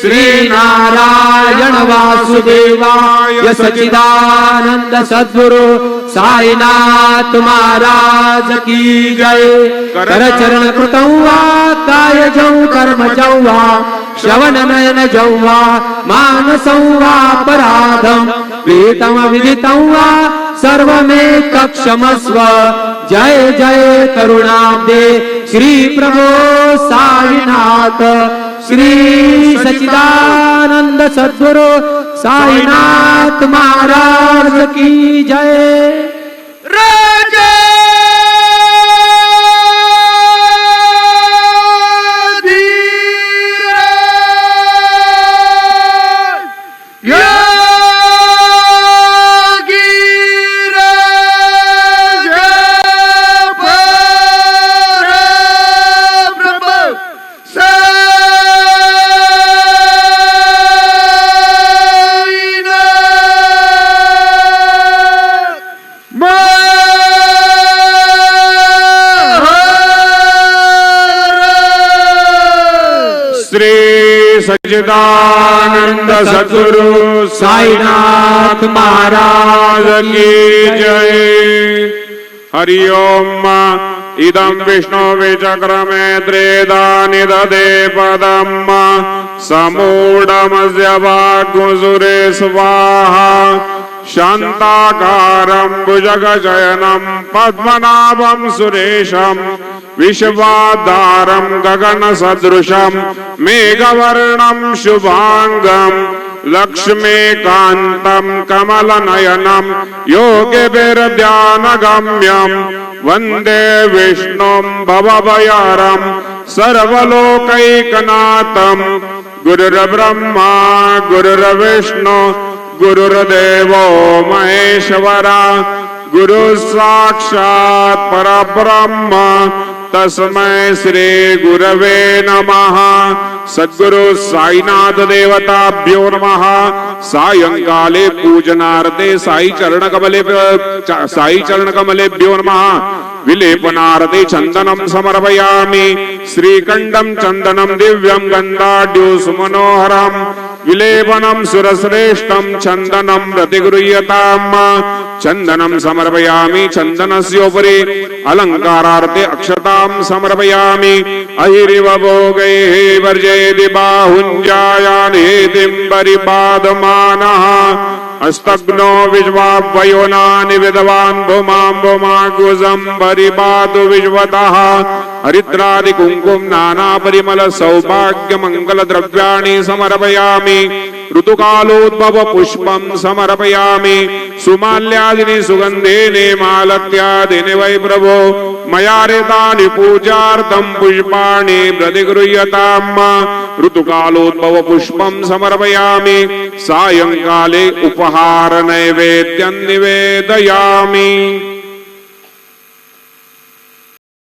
श्री नारायण वासुदेवाय सच्चिदानंद सद्गुरु साईनाथ महाराज की जय। कर चरण कृतं वा कायजं कर्मजं वा श्रवण नयन जौवा मानसं वा अपराधं विहितं विदितं वा सर्वमेतत्क्षमस्व। जय जय करुणाब्दे श्री प्रभो साईनाथ श्री सच्चिदानंद सद्गुरु साईनाथ महाराज की जय। सच्चिदानंद सद्गुरु साईनाथ महाराज की जय। हरि ओम। इदं विष्णुवे चक्रमे त्रेधा निदधे पदं समूढमस्य वाग्मुसुरे स्वाहा। शान्ताकारं भुजगशयनं पद्मनाभं सुरेशं विश्वाधारं गगनसदृशं मेघवर्णं शुभांगं लक्ष्मीकान्तं कमलनयनं योगिभिर्ध्यानगम्यं वन्दे विष्णुं भवभयहरं सर्वलोकैकनाथं। गुरुर्ब्रह्मा गुरुर्विष्णु गुरुर्देवो महेश्वरा गुरु साक्षात् परब्रह्म तस्मै श्री गुरवे नमः। सद्गुरु साईनाथ देवताभ्यो नमः। सायंकाले पूजनार्थे साई चरणकमलेभ्यो नमः। विलेपनार्थे चंदनं समर्पयामि। श्रीकंठं चंदनं दिव्यं गन्धाढ्यो सुमनोहरं विलेपनं सुरश्रेष्ठं चंदनं प्रतिगृह्यताम्। चंदनं समर्पयामि। चंदनस्योपरि अलंकारार्थे अक्षतां समर्पयामि। अहिरिव भोगैः वर्जयति बाहुञ्जायानेतिं परिपादमानः। अस्तग्नो विश्वावयोनानि विद्वान् भूमां भूमागुजं परिपातु विश्वतः। हरिद्रादि कुंकुम नाना परिमल सौभाग्य मंगल द्रव्याणि समर्पयामि। ऋतुकालोद्भव पुष्पं समर्पयामि। सुमाल्यादिनि सुगन्धेने मालत्यादिनि वै प्रभो मया ऋतानि पूजार्थं पुष्पाणि प्रतिगृह्यताम्। ऋतुकालोद्भव पुष्पं समर्पयामि। सायंकाले उपहार नैवेद्यं निवेदयामि।